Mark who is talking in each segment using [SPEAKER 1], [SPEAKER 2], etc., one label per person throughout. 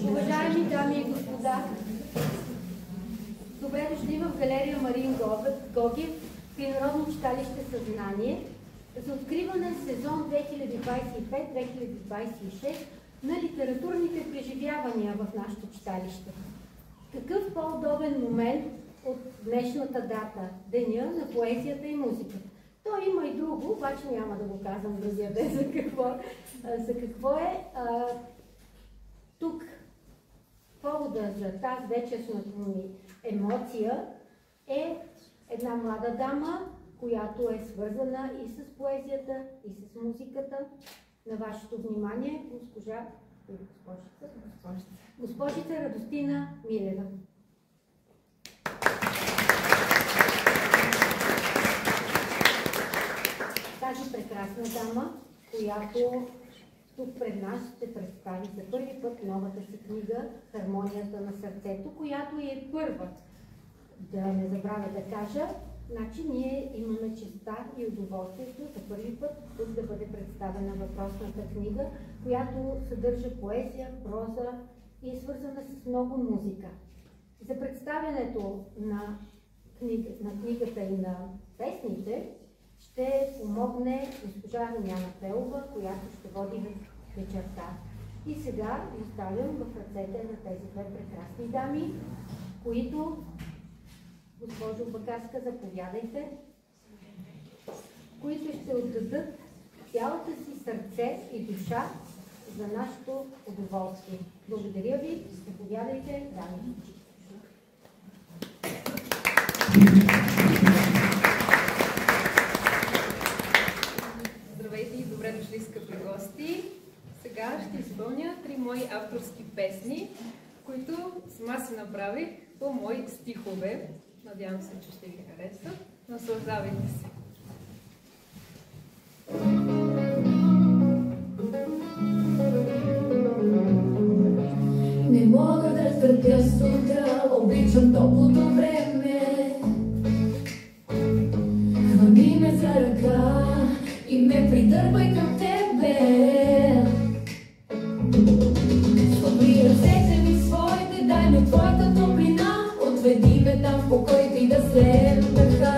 [SPEAKER 1] Уважаеми дами и господа, добре дошли в галерия Марин Гогев при Народно читалище Съзнание за откриване сезон 2025-2026 на литературните преживявания в нашето читалище. Какъв по-удобен момент от днешната дата, деня на поезията и музиката? То има и друго, обаче няма да го казвам другия ден за какво е. Тук повода за тази вечершната ми емоция е една млада дама, която е свързана и с поезията, и с музиката. На вашето внимание госпожица Радостина Милева. Тази прекрасна дама, която тук пред нас ще представи за първи път новата си книга "Хармонията на сърцето", която е първа. Да не забравя да кажа, значи ние имаме честа и удоволствието за първи път тук да бъде представена въпросната книга, която съдържа поезия, проза и е свързана с много музика. За представянето на книгата и на песните ще помогне госпожа Румяна Пелова, която ще води вечерта. И сега оставям в ръцете на тези две прекрасни дами, които, госпожо Бакарска, заповядайте, които ще отдадат цялото си сърце и душа за нашето удоволствие. Благодаря ви, заповядайте, дами.
[SPEAKER 2] Здравейте и добре дошли, скъпи гости! Сега ще изпълня 3 мои авторски песни, които сама си направих по мои стихове. Надявам се, че ще ви харесат. Наслаждавайте се!
[SPEAKER 3] Не мога да търпя студа, обичам топлото време. Хвани ме за ръка и ме придърпай към тебе. Схвани ръцете ми своите, дай ми твоята топлина. Отведи ме там в покой ти да слеем дъха.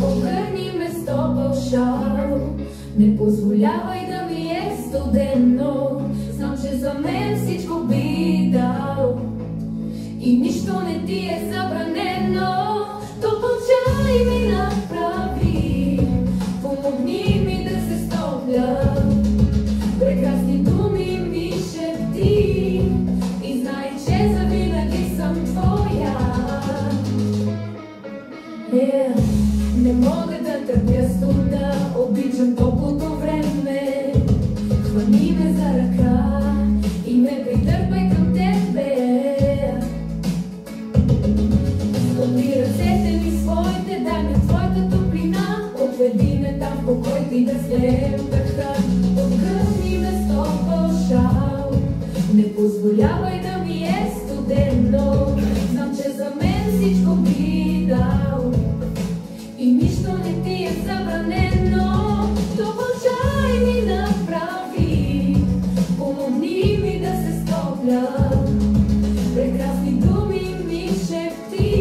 [SPEAKER 3] Огърни ме с топъл шал, не позволявай да ми е студено. Знам, че за мен всичко би дал и нищо не ти е забранено. Топлчай ми направи, помогни ми да се стопля. Прекрасни думи ми шепти и знай, че завинаги съм твоя. Не мога да търпя студа, обичам топлото време. Хвани ме за ръка и ме придърпай към тебе. Склони ръцете ми своите, дай ми твоята топлина. Отведи ме там в покой ти да слеем дъха. Отгърни ме с топъл шал, не позволявай да ми е студено. Знам, че за мен всичко би дал и нищо не ти е забранено. Топлчай ми направи, помогни ми да се стопля. Прекрасни думи ми шепти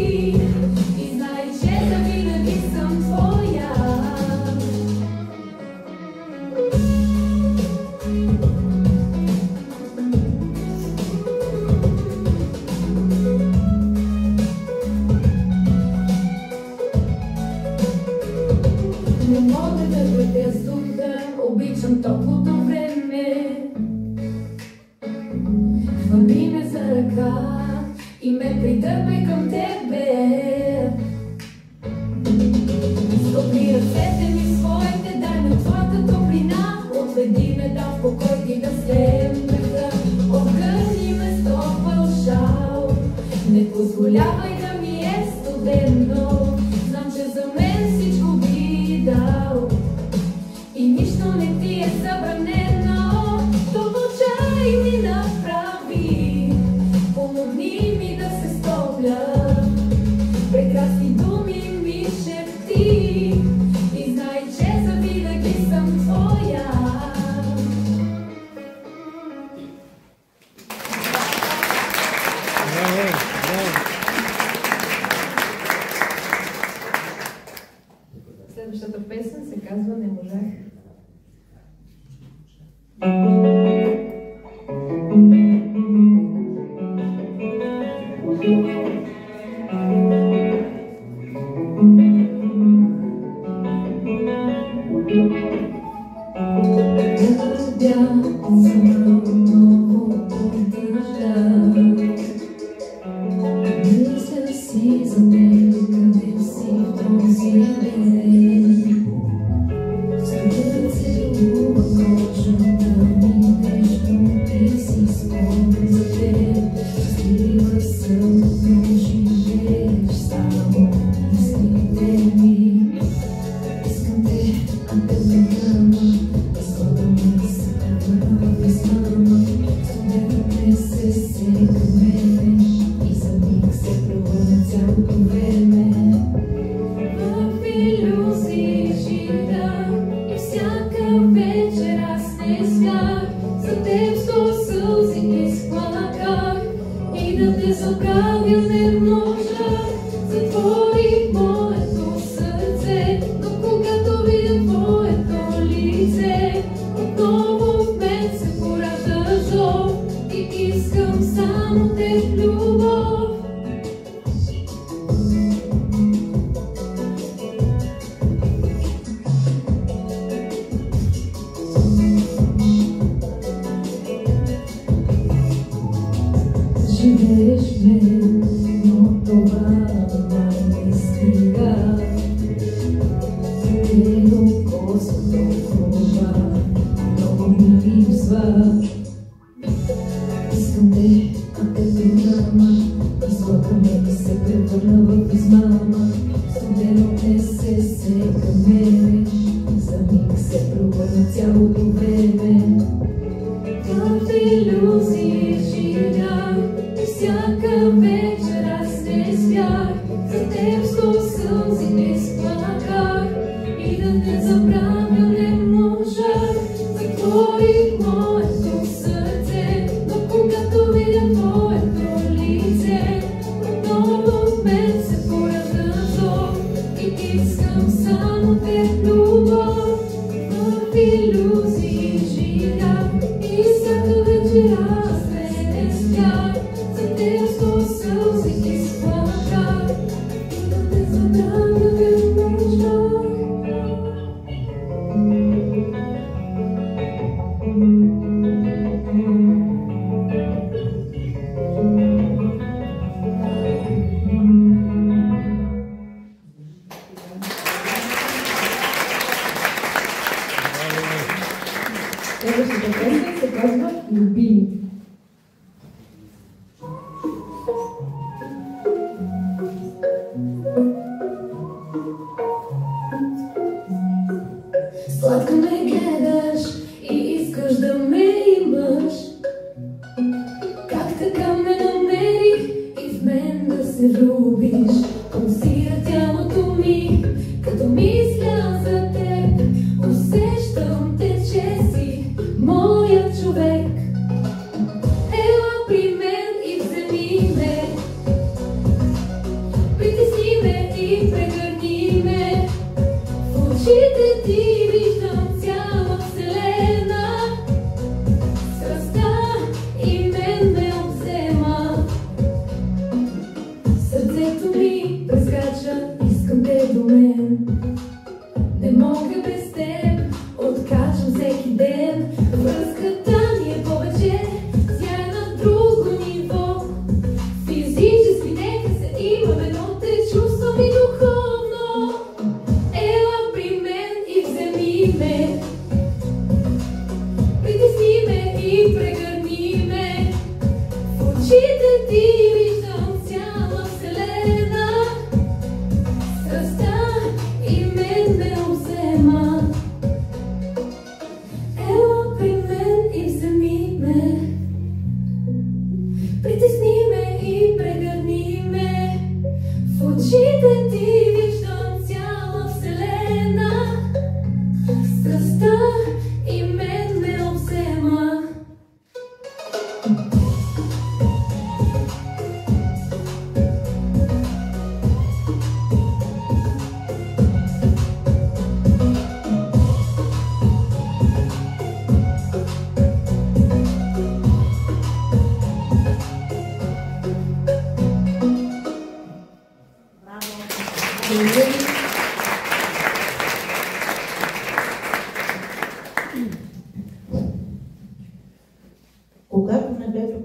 [SPEAKER 3] и знай, че завинаги съм твоя. Не мога да бъда студа, обичам топлото време. Хвани ме за ръка и ме придърпай към тебе. Стопни ръцете ми своите, дай ми твоята топлина. Отведи ме там в покой ти да слеем дъха. Огърни ме с топъл шал, не позволявай да ми е студено. Знам, че за мен всичко би дал и нищо не ти е забранено. Топлчай ми направи, помогни ми да се стопля.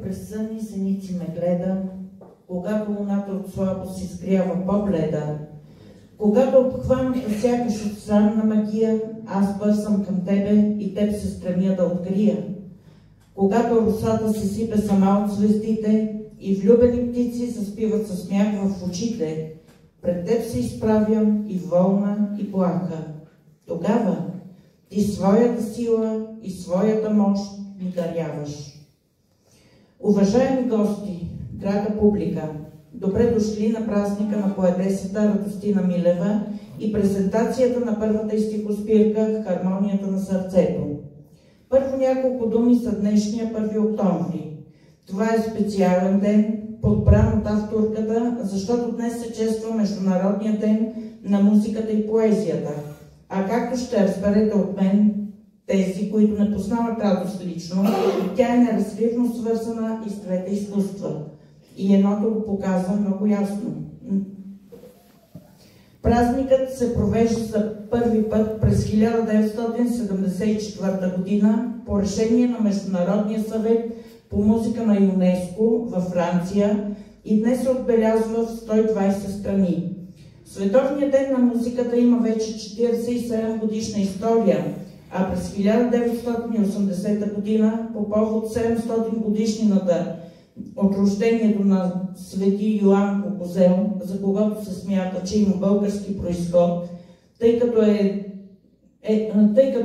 [SPEAKER 4] през сънни зеници ме гледа, когато луната от слабост изгрява по-бледа, когато обхваната сякаш от странна магия, аз бързам към тебе и теб се стремя да открия. Когато росата се сипе сама от звездите и влюбени птици заспиват със смях в очите, пред теб се изправям и волна, и плаха. Тогава ти своята сила и своята мощ ми даряваш. Уважаеми гости, драга публика, добре дошли на празника на поетесата Радостина Милева и презентацията на първата й стихоспирка «Хармонията на сърцето». Първо няколко думи за днешния 1 октомври. Това е специален ден, подбран от авторката, защото днес се чества Международния ден на музиката и поезията. А както ще разберете от мен, тези, които не познават Радост лично, тя е неразривно свързана и с двете изкуства. И едното го показва много ясно. Празникът се провежда за първи път през 1974 година по решение на Международния съвет по музика на ЮНЕСКО във Франция и днес се отбелязва в 120 страни. Световният ден на музиката има вече 47 годишна история, а през 1980 година по повод 700 годишнината от рождението на свети Йоан Кокозел, за когото се смята, че има български произход, тъй като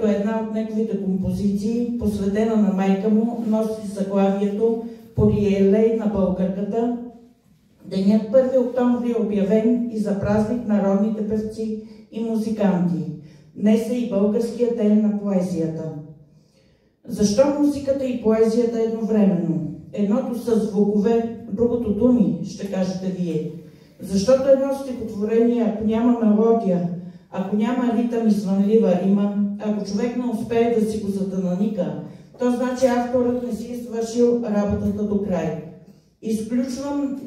[SPEAKER 4] една от неговите композиции, посветена на майка му, носи заглавието «Полиелей на българката». Денят 1 октомври е обявен и за празник на родните певци и музиканти. Днес е и българския ден на поезията. Защо музиката и поезията едновременно? Едното са звукове, другото думи, ще кажете вие. Защото едно стихотворение, ако няма мелодия, ако няма ритъм и звънлива рима, ако човек не успее да си го затънаника, то значи авторът не си е свършил работата до край. Изключвам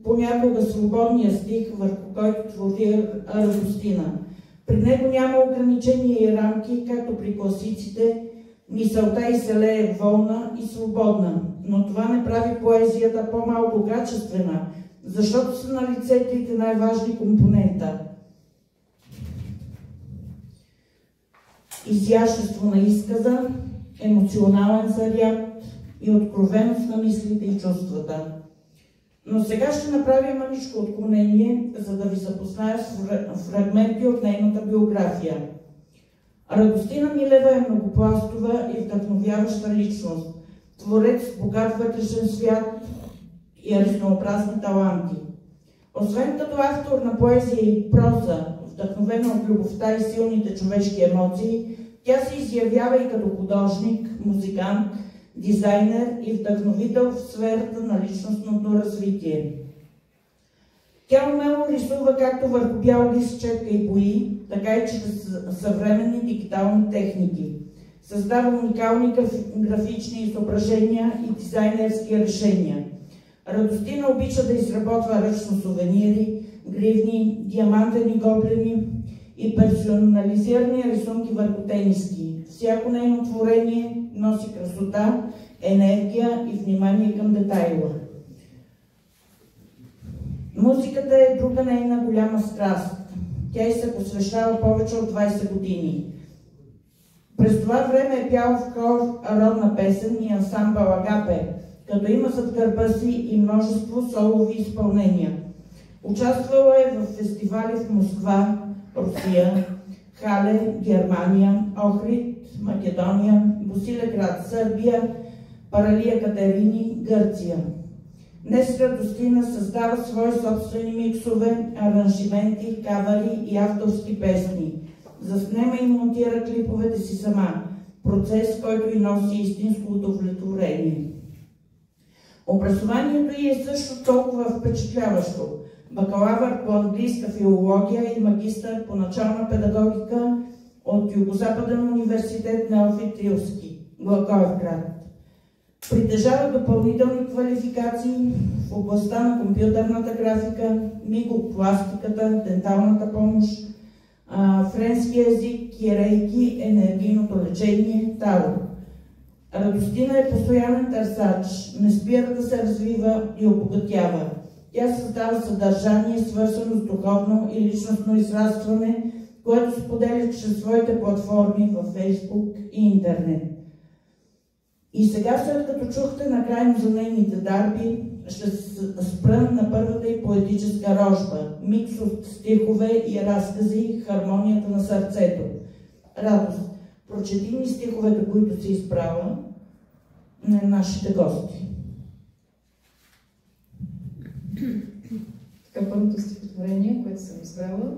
[SPEAKER 4] понякога свободния стих, върху който твори Радостина. При него няма ограничения и рамки, както при класиците. Мисълта й се лее волна и свободна, но това не прави поезията по-малко качествена, защото са на лице трите най-важни компонента. Изящество на изказа, емоционален заряд и откровеност на мислите и чувствата. Но сега ще направя мъничко отклонение, за да ви запозная с фрагменти от нейната биография. Радостина Милева е многопластова и вдъхновяваща личност, творец с богат вътрешен свят и разнообразни таланти. Освен като автор на поезия и проза, вдъхновена от любовта и силните човешки емоции, тя се изявява и като художник, музикант, дизайнер и вдъхновител в сферата на личностното развитие. Тя умело рисува както върху бял лист, четка и бои, така и чрез съвременни дигитални техники. Създава уникални графични изображения и дизайнерски решения. Радостина обича да изработва ръчно сувенири, гривни, диамантени гоблени и персонализирани рисунки върху тениски. Всяко нейно творение носи красота, енергия и внимание към детайла. Музиката е друга нейна голяма страст. Тя й се посвещава повече от 20 години. През това време е пяла в хор родна песен и ансамбъл Агапе, като има зад гърба си и множество солови изпълнения. Участвала е в фестивали в Москва, Русия, Хале, Германия, Охрид, Македония, Босилеград, Сърбия, Паралия Катерини, Гърция. Днес Радостина създава свои собствени миксове, аранжименти, кавари и авторски песни. Заснема и монтира клиповете си сама, процес, който и носи истинско удовлетворение. Образованието ѝ е също толкова впечатляващо. Бакалавър по английска филология и магистър по начална педагогика от Югозападен университет Неофит Рилски, Благоевград. Притежава допълнителни квалификации в областта на компютърната графика, микропластиката, денталната помощ, френски език, рейки, енергийното лечение, таро. Радостина е постоянен търсач, не спира да се развива и обогатява. Тя създава съдържание, свързано с духовно и личностно израстване, което споделя чрез своите платформи във Фейсбук и интернет. И сега, след като чухте накрайно за нейните дарби, ще спра на първата и поетическа рожба, микс от стихове и разкази, хармонията на сърцето. Радост, прочети ни стиховете, които си избрала на нашите гости.
[SPEAKER 5] Така, първото стихотворение, което съм избрала,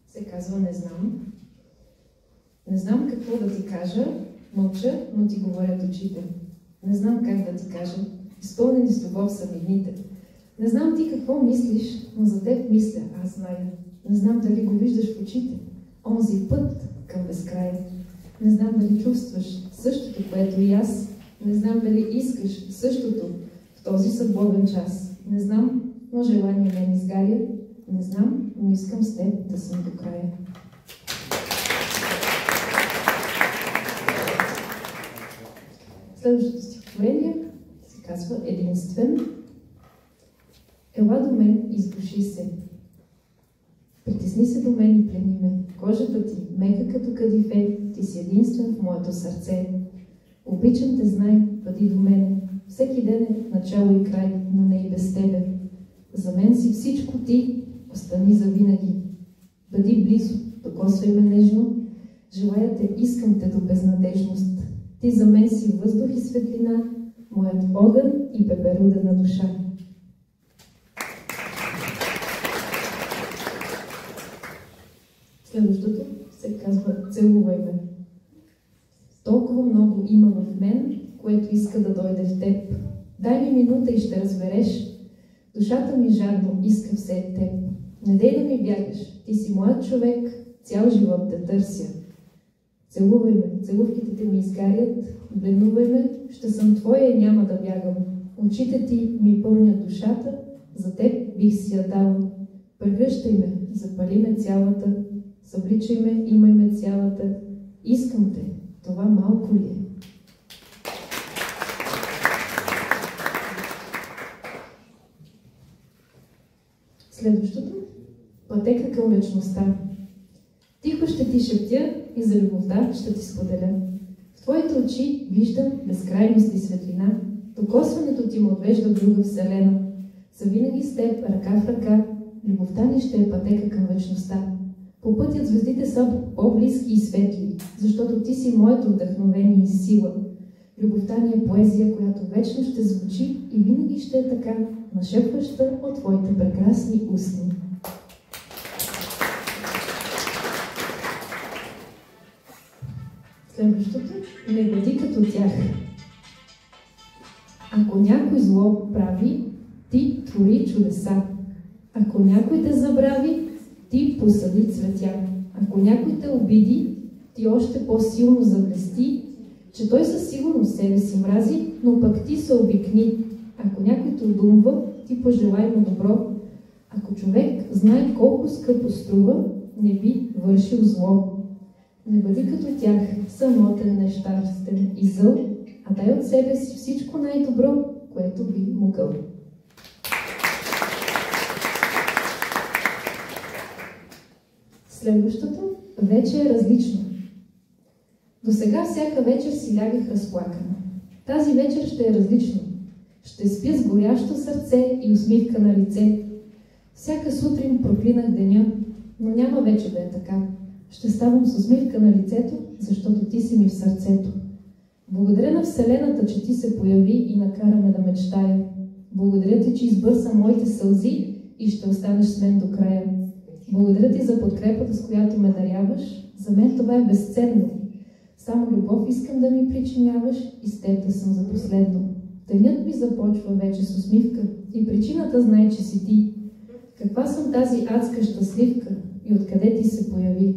[SPEAKER 5] се казва "Не знам". Не знам какво да ти кажа, мълча, но ти говорят очите. Не знам как да ти кажа, изпълнени с любов са ми дните. Не знам ти какво мислиш, но за теб мисля, аз зная. Не знам дали го виждаш в очите, онзи път към безкрая. Не знам дали чувстваш същото, което и аз. Не знам дали искаш същото в този съдбовен час. Не знам, но желания мен изгаря. Не знам, но искам с теб да съм до края. Следващото стихотворение се казва "Единствен". Ела до мен, изгуши се. Притесни се до мен и плени ме. Кожата ти, мека като кадифе, ти си единствен в моето сърце. Обичам те, знай, бъди до мене. Всеки ден е начало и край, но не и без тебе. За мен си всичко ти, остани завинаги. Бъди близо, докосвай ме нежно. Желая те, искам те до безнадежност. Ти за мен си въздух и светлина, моят огън и пеперудена душа. Следващото се казва "Целувай ме". Толкова много има в мен, което иска да дойде в теб. Дай ми минута и ще разбереш. Душата ми жадно иска все теб. Не дей да ми бягаш, ти си моят човек, цял живот те търся. Целувай ме, целувките ми изгарят, бленувай ме, ще съм твоя и няма да бягам. Очите ти ми пълнят душата, за теб бих си я дал. Прегръщай ме, запали ме цялата, събличай ме, имай ме цялата. Искам те, това малко ли е? Следващото – "Пътека към вечността". Тихо ще ти шептя и за любовта ще ти споделя. В твоите очи виждам безкрайност и светлина. Докосването ти ме отвежда в друга вселена. Завинаги с теб, ръка в ръка, любовта ни ще е пътека към вечността. По пътят звездите са по-близки и светли, защото ти си моето вдъхновение и сила. Любовта ни е поезия, която вечно ще звучи и винаги ще е така, нашепваща от твоите прекрасни устни. Следващото – "Не бъди като тях". Ако някой зло прави, ти твори чудеса. Ако някой те забрави, ти посади цветя. Ако някой те обиди, ти още по-силно заблести, че той със сигурност себе си мрази, но пък ти се обикни. Ако някой те одумва, ти пожелай му добро. Ако човек знае колко скъпо струва, не би вършил зло. Не бъди като тях, самотен, нещастен и зъл, а дай от себе си всичко най-добро, което би могъл. Следващото вече е различно. До сега всяка вечер си лягах разплакана. Тази вечер ще е различно. Ще спя с горящо сърце и усмивка на лице. Всяка сутрин проклинах деня, но няма вече да е така. Ще ставам с усмивка на лицето, защото ти си ми в сърцето. Благодаря на Вселената, че ти се появи и накара ме да мечтая. Благодаря ти, че избърса моите сълзи и ще останеш с мен до края. Благодаря ти за подкрепата, с която ме даряваш. За мен това е безценно. Само любов искам да ми причиняваш и с теб да съм за последно. Денят ми започва вече с усмивка и причината знае, че си ти. Каква съм тази адска щастливка и откъде ти се появи?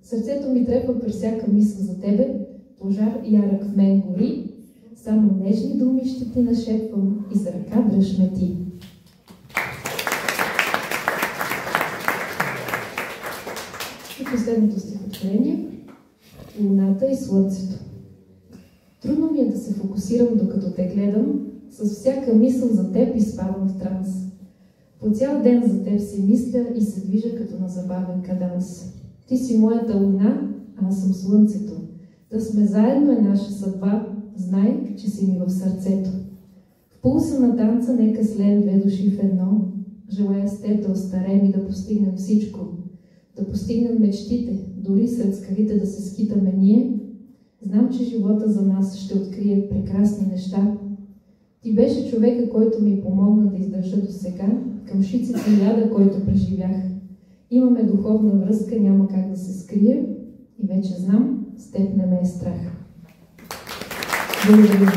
[SPEAKER 5] Сърцето ми трепва при всяка мисъл за тебе, пожар ярък в мен гори, само нежни думи ще ти нашепвам и за ръка дръж ме ти. И последното стихотворение – Луната и слънцето. Трудно ми е да се фокусирам, докато те гледам. С всяка мисъл за теб изпадам в транс. По цял ден за теб си мисля и се движа като на забавен каданс. Ти си моята луна, а аз съм слънцето. Да сме заедно е наша съдба, знай, че си ми в сърцето. В пулса на танца нека слеем две души в едно. Желая с теб да остареем и да постигнем всичко. Да постигнем мечтите, дори сред скалите да се скитаме ние. Знам, че живота за нас ще открие прекрасни неща. Ти беше човека, който ми помогна да издържа до сега, към шиците и яда, който преживях. Имаме духовна връзка, няма как да се скрие и вече знам, с теб не ме е страх. Благодаря.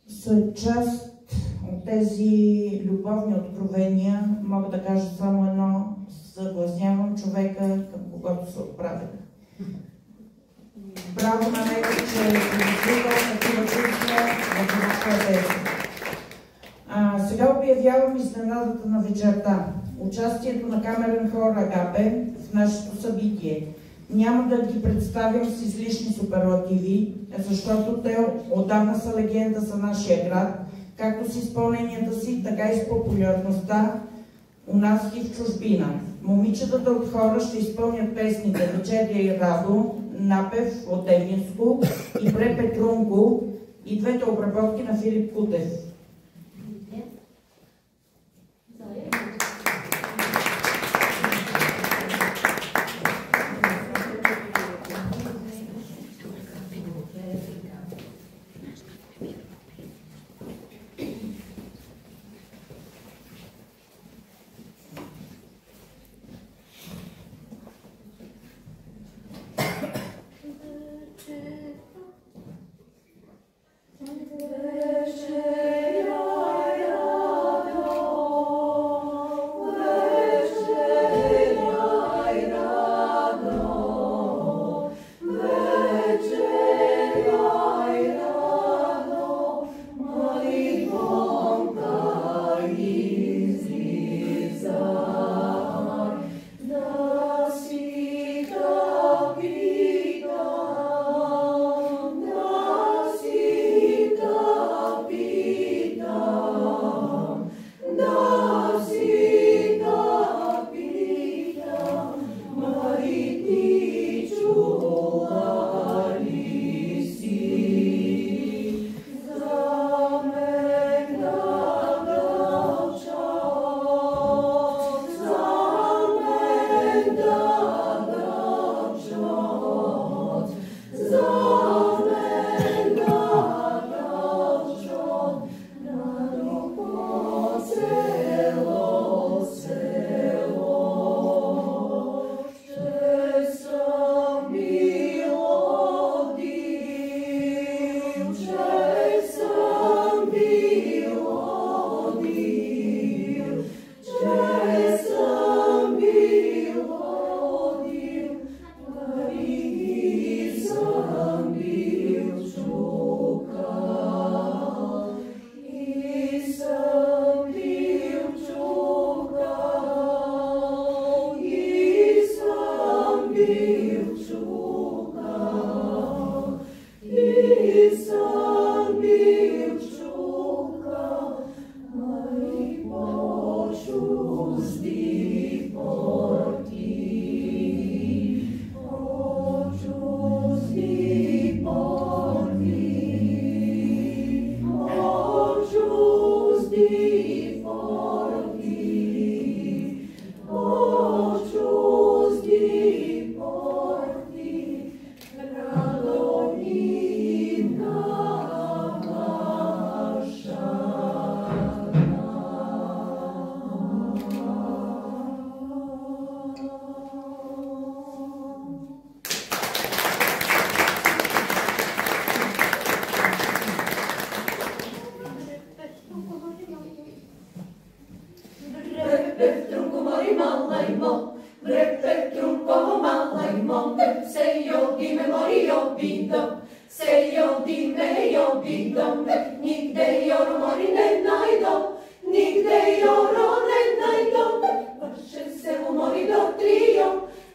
[SPEAKER 4] За част от тези любовни откровения мога да кажа само едно: съгласявам човека, към когото се отправя. Браво на него, че е предизвикал такива чувства в нашата песен. Сега обявявам изненадата на вечерта. Участието на камерен хор Агапе в нашето събитие. Няма да ги представям с излишни суперлативи, защото те отдавна са легенда за нашия град, както с изпълненията си, така и с популярността у нас и в чужбина. Момичетата от хора ще изпълнят песните Вечеря и Радо, напев от Деминско и Бре Петрунко и двете обработки на Филип Кутев.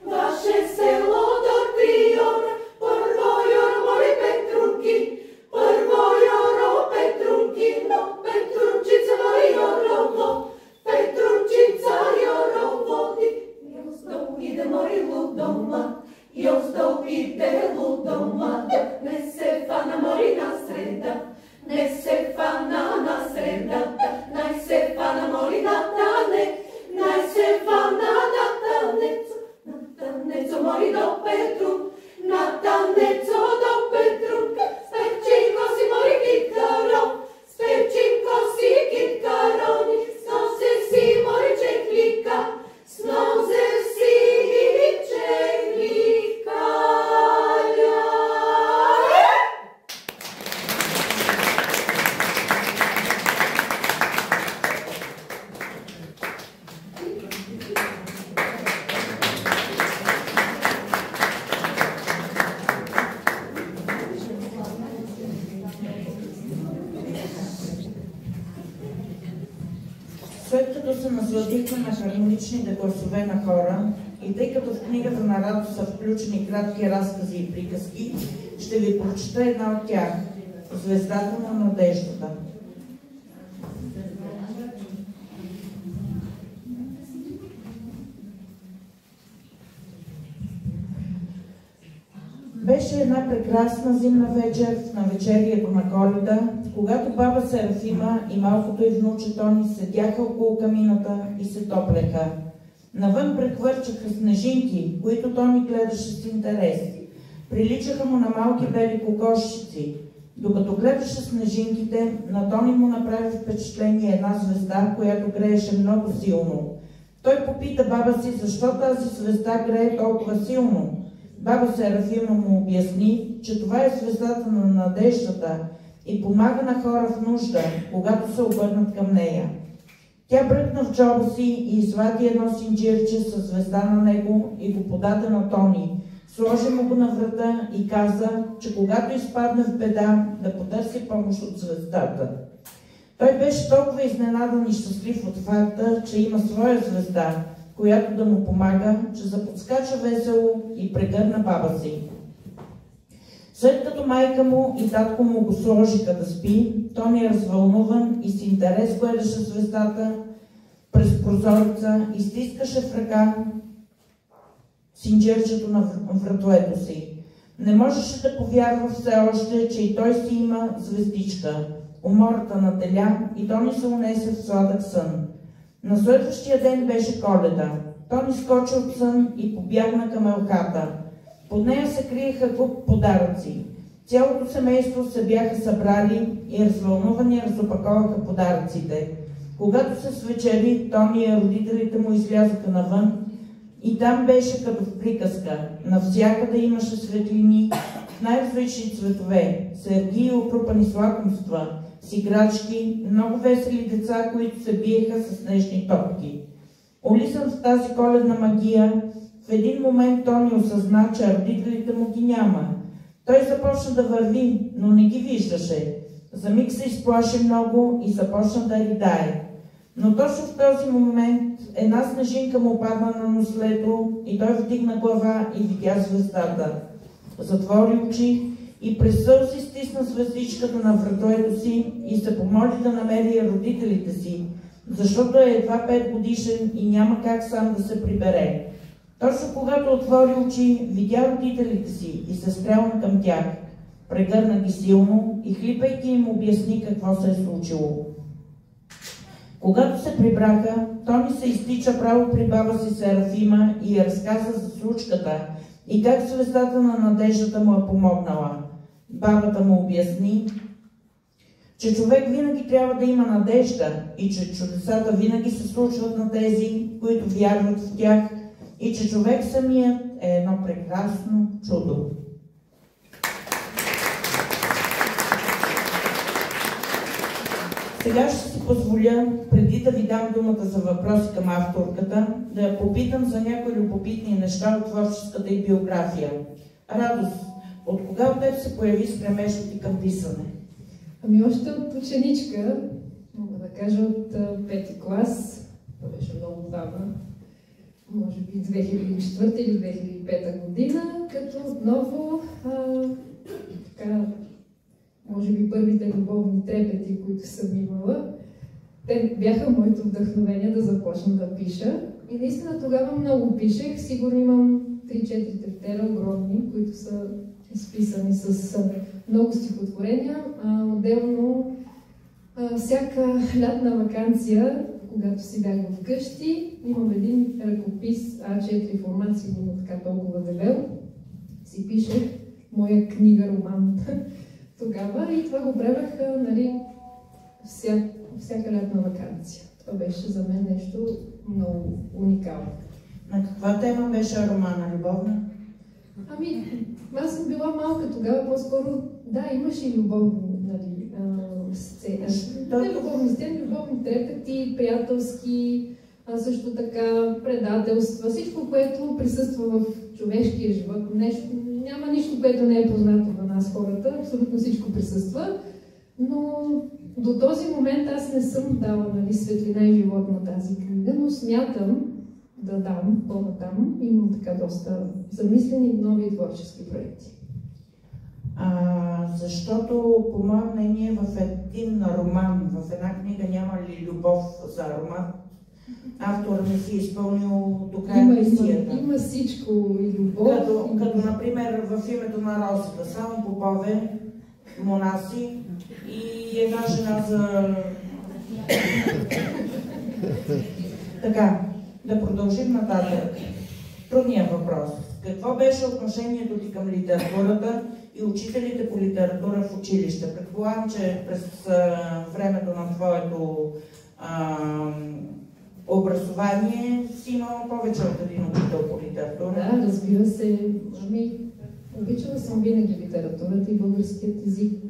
[SPEAKER 3] Vaše selo
[SPEAKER 4] се насладихме на хармоничните гласове на хора и тъй като в книгата на Радо са включени кратки разкази и приказки, ще ви прочета една от тях – Звездата на надеждата. Беше една прекрасна зимна вечер в навечерието на Коледа, когато баба Серафима и малкото й внуче Тони седяха около камината и се топлеха. Навън прехвърчаха снежинки, които Тони гледаше с интерес. Приличаха му на малки бели кокошчици. Докато гледаше снежинките, на Тони му направи впечатление една звезда, която грееше много силно. Той попита баба си, защо тази звезда грее толкова силно. Баба Серафима му обясни, че това е звездата на надеждата и помага на хора в нужда, когато се обърнат към нея. Тя бръкна в джоба си и извади едно синджирче със звезда на него и го подаде на Тони. Сложи му го на врата и каза, че когато изпадне в беда, да потърси помощ от звездата. Той беше толкова изненадан и щастлив от факта, че има своя звезда, която да му помага, че заподскача весело и прегърна баба си. След като майка му и татко му го сложиха да спи, Тони е развълнуван и с интерес гледаше звездата през прозореца и стискаше в ръка синджерчето на вратлето си. Не можеше да повярва все още, че и той си има звездичка. Умората нателя и Тони се унесе в сладък сън. На следващия ден беше Коледа. Тони скочи от сън и побягна към елхата. Под нея се криеха куп подаръци. Цялото семейство се бяха събрали и развълнувани разопаковаха подаръците. Когато се свечери, Тони и родителите му излязоха навън и там беше като в приказка. Навсякъде имаше светлини в най-различни цветове, сергии и опрупани с лакомства, с играчки, много весели деца, които се биеха с снежни топки. Улисан в тази коледна магия, в един момент Тони осъзна, че родителите му ги няма. Той започна да върви, но не ги виждаше. За миг се изплаши много и започна да ридае. Но точно в този момент една снежинка му падна на нослето и той вдигна глава и видя звездата. Затвори очи и през сълзи стисна звездичката на вратлето си и се помоли да намери родителите си, защото е едва 5 годишен и няма как сам да се прибере. Точно когато отвори очи, видя родителите си и се спряла към тях. Прегърна ги силно и хлипайки им обясни какво се е случило. Когато се прибраха, Тони се изтича право при баба си Серафима и я разказа за случката и как звездата на надеждата му е помогнала. Бабата му обясни, че човек винаги трябва да има надежда и че чудесата винаги се случват на тези, които вярват в тях и че човек самият е едно прекрасно чудо. Сега ще си позволя, преди да ви дам думата за въпроси към авторката, да я попитам за някои любопитни неща от творческата й биография. Радост, от кога от теб се появи стремежът ти към писане?
[SPEAKER 5] Ами още от ученичка, мога да кажа от 5-ти клас, това беше много отдавна, може би 2004 или 2005 година, като отново така, може би първите любовни трепети, които съм имала, те бяха моето вдъхновение да започна да пиша. И наистина тогава много пишех. Сигурно имам 3-4 тефтера огромни, които са изписани с много стихотворения. Отделно всяка лятна ваканция, когато си бях вкъщи, имам един ръкопис А4 формат, сигурно така толкова дебел. Си пишех моя книга-роман тогава и това го правях, нали, всяка лятна ваканция. Това беше за мен нещо много уникално.
[SPEAKER 4] На каква тема беше романа? Любовна?
[SPEAKER 5] Ами, аз съм била малка тогава, по-скоро, да, имаше и любовни, нали, сцени. Не любовни сцени, любовни трепети, приятелски, също така предателства, всичко, което присъства в човешкия живот. Няма нищо, което не е познато на нас хората, абсолютно всичко присъства. Но до този момент аз не съм дала, нали, светлина и живот на тази книга, но смятам да дам по-натам. Имам така доста замислени нови творчески проекти.
[SPEAKER 4] Защото, по мое мнение, в един роман, в една книга няма ли любов за роман? Авторът не си изпълнил до края мисията.
[SPEAKER 5] Има всичко и любов.
[SPEAKER 4] Като, например, в Името на розата, само попове, монаси и една жена за... Така, да продължим нататък. Трудният въпрос. Какво беше отношението ти към литературата и учителите по литература в училище? Предполагам, че през времето на твоето образование си имала повече от един учител по литература.
[SPEAKER 5] Да, разбира се. Обичала съм винаги литературата и българският език.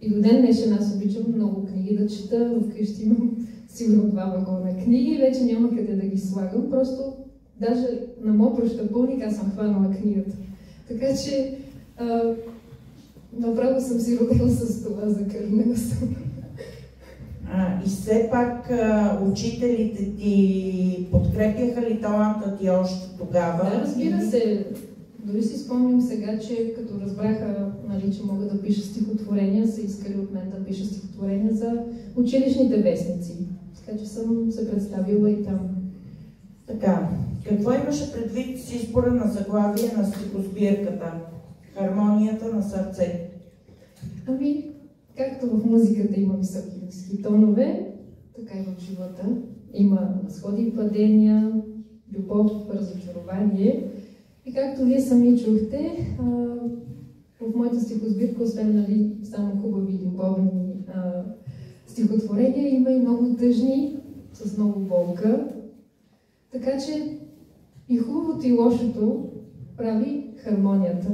[SPEAKER 5] И до ден днешен аз обичам много книги да чета. Вкъщи имам сигурно 2 вагона книги и вече няма къде да ги слагам. Просто даже на моят прощапълник аз съм хванала книгата. Така че направо съм си родила с това, закърнела съм.
[SPEAKER 4] И все пак учителите ти подкрепяха ли таланта ти още тогава?
[SPEAKER 5] Да, разбира се. Дори си спомням сега, че като разбраха, нали, че мога да пиша стихотворения, са искали от мен да пиша стихотворения за училищните вестници. Така че съм се представила и там.
[SPEAKER 4] Така, какво имаше предвид с избора на заглавие на стихосбирката? Хармонията на сърце.
[SPEAKER 5] Както в музиката има високи и ниски тонове, така и в живота. Има възходи и падения, любов, разочарование. И както вие сами чухте, в моята стихосбирка, освен, нали, само хубави любовни стихотворения, има и много тъжни, с много болка. Така че и хубавото и лошото прави хармонията.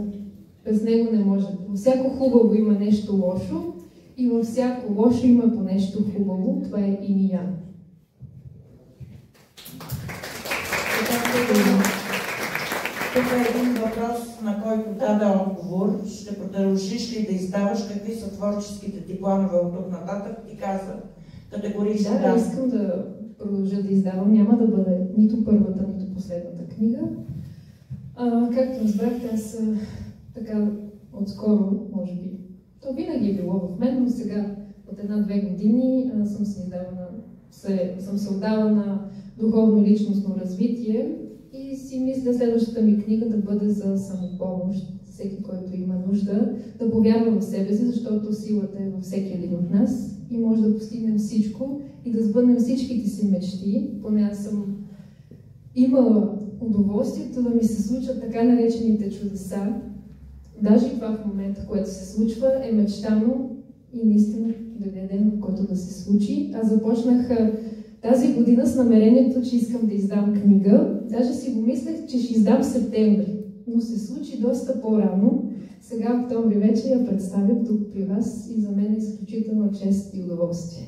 [SPEAKER 5] Без него не може. Във всяко хубаво има нещо лошо и във всяко лошо има по нещо хубаво. Това е Инь и Ян.
[SPEAKER 4] Тук е един въпрос, на който даде отговор. Ще продължиш ли да издаваш? Какви са творческите ти планове от тук нататък? Ти каза категорично
[SPEAKER 5] да. Да, искам да продължа да издавам. Няма да бъде нито първата, нито последната книга. Както разбрахте, аз така отскоро, може би, то винаги е било в мен, но сега от 1-2 години съм се отдала на духовно-личностно развитие и си мисля следващата ми книга да бъде за самопомощ. Всеки, който има нужда, да повярва в себе си, защото силата е във всеки един от нас и може да постигнем всичко и да сбъднем всичките си мечти. Поне аз съм имала удоволствието да ми се случат така наречените чудеса. Даже това в момента, което се случва, е мечтано и наистина дойде ден, в който да се случи. Аз започнах тази година с намерението, че искам да издам книга. Даже си го мислех, че ще издам в септември, но се случи доста по-рано. Сега в октомври вече я представям тук при вас и за мен е изключително чест и удоволствие.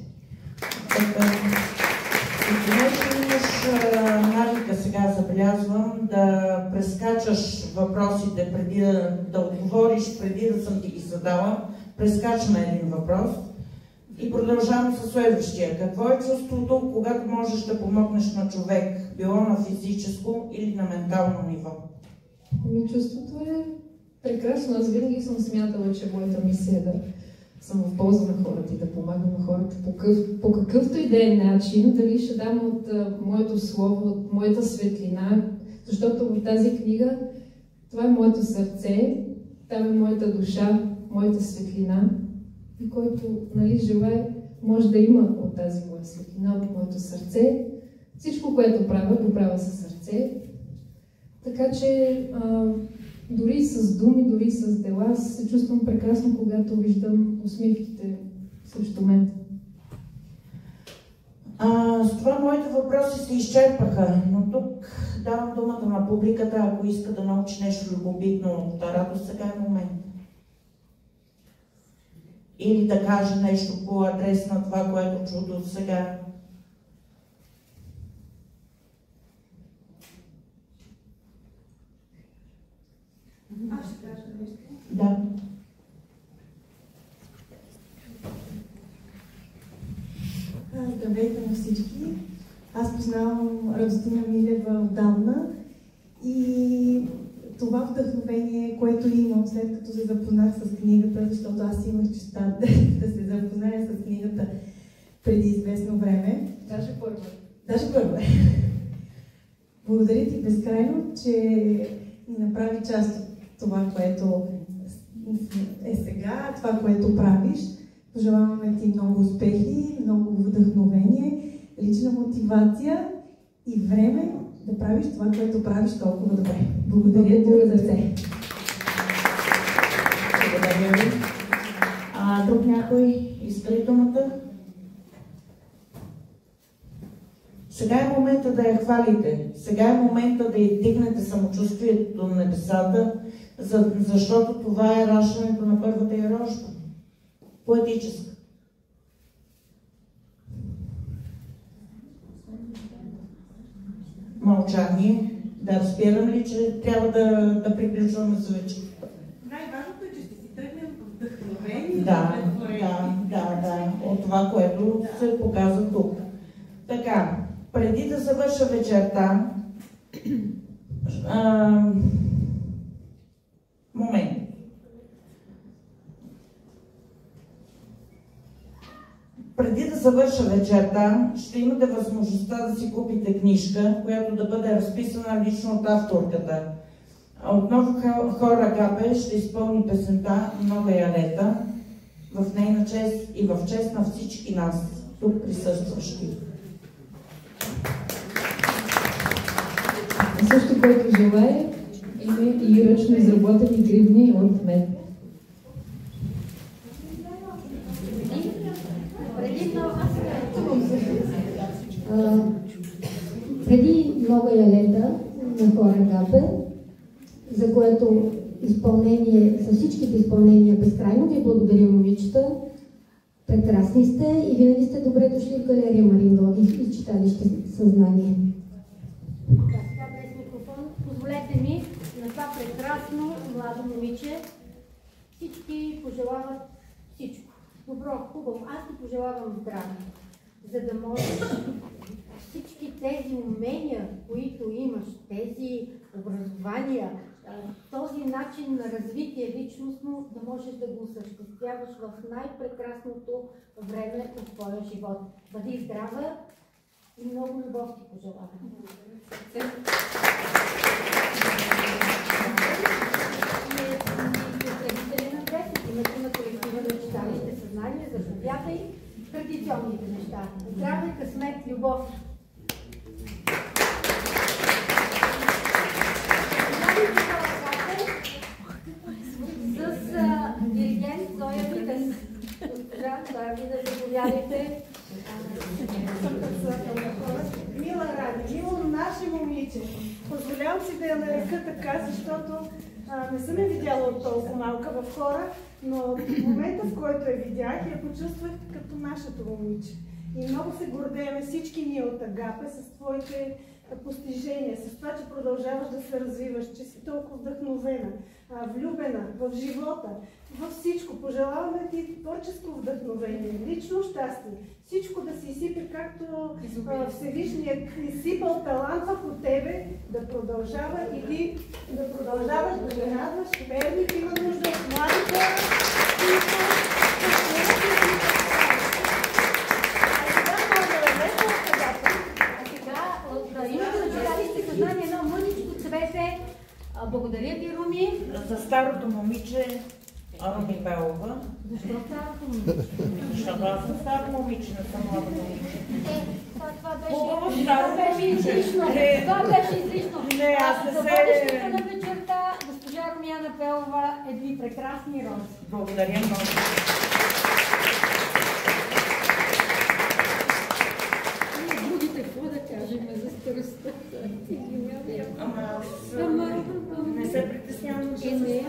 [SPEAKER 4] Понеже имаш навика, сега забелязвам, да прескачаш въпросите преди да отговориш, преди да съм ти ги задала, прескачаме един въпрос и продължавам със следващия. Какво е чувството, когато можеш да помогнеш на човек, било на физическо или на ментално ниво?
[SPEAKER 5] Чувството е прекрасно. Аз винаги съм смятала, че моята мисия е да съм в полза на хората и да помагам на хората по какъвто и да е начин, дали ще дам от моето слово, от моята светлина, защото в тази книга това е моето сърце, там е моята душа, моята светлина и който, нали, желае, може да има от тази моя светлина, от моето сърце. Всичко, което правя, го правя със сърце. Така че дори с думи, дори с дела, се чувствам прекрасно, когато виждам усмивките срещу мен.
[SPEAKER 4] С това моите въпроси се изчерпаха, но тук давам думата на публиката, ако иска да научи нещо любопитно от Радост, сега е момент. Или да каже нещо по адрес на това, което чу до сега.
[SPEAKER 6] Аз ще кажа нещо.
[SPEAKER 4] Да.
[SPEAKER 6] Здравейте на всички! Аз познавам Радостина Милева отдавна и това вдъхновение, което имам след като се запознах с книгата, защото аз имах честа да се запозная с книгата преди известно време. Даже първа. Благодаря ти безкрайно, че ни направи част от това, което е сега, това, което правиш. Пожелаваме ти много успехи, много вдъхновение, лична мотивация и време да правиш това, което правиш толкова добре. Благодаря ти от сърце.
[SPEAKER 4] Благодаря ви. Друг някой иска ли думата? Сега е момента да я хвалите. Сега е момента да й дигнете самочувствието на небесата, защото това е раждането на първата й рожба. Поетическа. Мълчание. Да разбирам ли, че трябва да приключваме за вечер?
[SPEAKER 6] Най-важното е, че ще си тръгнем вдъхновени.
[SPEAKER 4] Да. От това, което се показва тук. Така, преди да завърша вечерта, момент. Преди да завърша вечерта, ще имате възможността да си купите книжка, която да бъде разписана лично от авторката. Отново хор Агапе ще изпълни песента "Нова ялета" в нейна чест и в чест на всички нас, тук присъстващи.
[SPEAKER 5] Също, който желая, има и ръчно изработени гривни от мен.
[SPEAKER 7] Преди "Нова ялета" на хор Агапе, за което изпълнение, за всичките изпълнения безкрайно ви благодаря, момичета. Прекрасни сте и винаги сте добре дошли в галерия Марингоги и читалище Съзнание.
[SPEAKER 1] Сега без микрофон, позволете ми на това прекрасно младо момиче всички пожелават всичко. Добро, хубаво. Аз ти пожелавам здраве, за да можеш всички тези умения, които имаш, тези образования, този начин на развитие личностно, да можеш да го осъществяваш в най-прекрасното време от твоя живот. Бъди здрава и много любов ти пожелавам. Представители на 10 името на колектива на читалище Съзнание, заповядай традиционните неща. Здраве, късмет, любов. С диригент Зоя Видес. Зоя Видес, заповядайте.
[SPEAKER 6] Мила Ради, мило наше момиче. Позволявам си да я нарека така, защото не съм я видяла от толкова малка в хора, но в момента, в който я видях, я почувствах като нашето момиче. И много се гордеем всички ние от Агапе с твоите постижения, с това, че продължаваш да се развиваш, че си толкова вдъхновена, влюбена в живота, във всичко. Пожелаваме ти творческо вдъхновение, лично щастие, всичко да си изсипе, както Всевишният изсипал талант върху тебе, да продължава и ти да продължаваш да се радваш. Перник има нужда от млади хора,
[SPEAKER 1] едно мъничко цвете. Благодаря ви, Руми.
[SPEAKER 4] За старото момиче Руми Белова.
[SPEAKER 1] Защо старото момиче?
[SPEAKER 4] Защото аз съм старо момиче, не съм младо момиче.
[SPEAKER 1] Това беше излишно. Това беше излишно.
[SPEAKER 4] Не, аз не
[SPEAKER 1] за
[SPEAKER 4] се...
[SPEAKER 1] водещата на вечерта, госпожа Румяна Белова, едни прекрасни рози.
[SPEAKER 4] Благодаря много.
[SPEAKER 1] Другите, какво да кажем за старостта?
[SPEAKER 4] Ама аз не се притеснявам.
[SPEAKER 1] Не,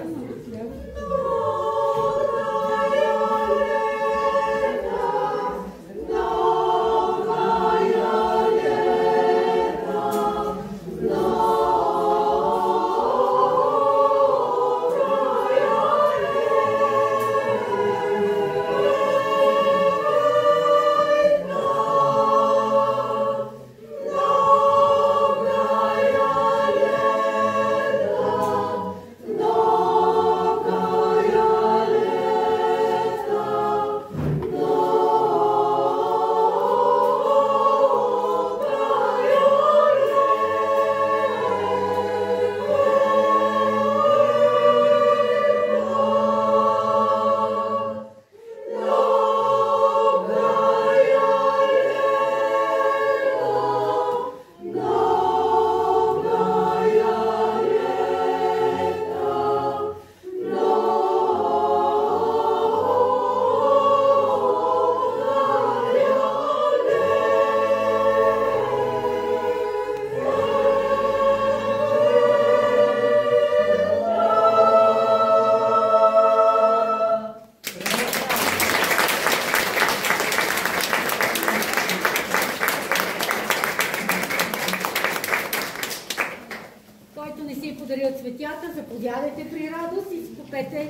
[SPEAKER 1] заповядайте при радост и спопете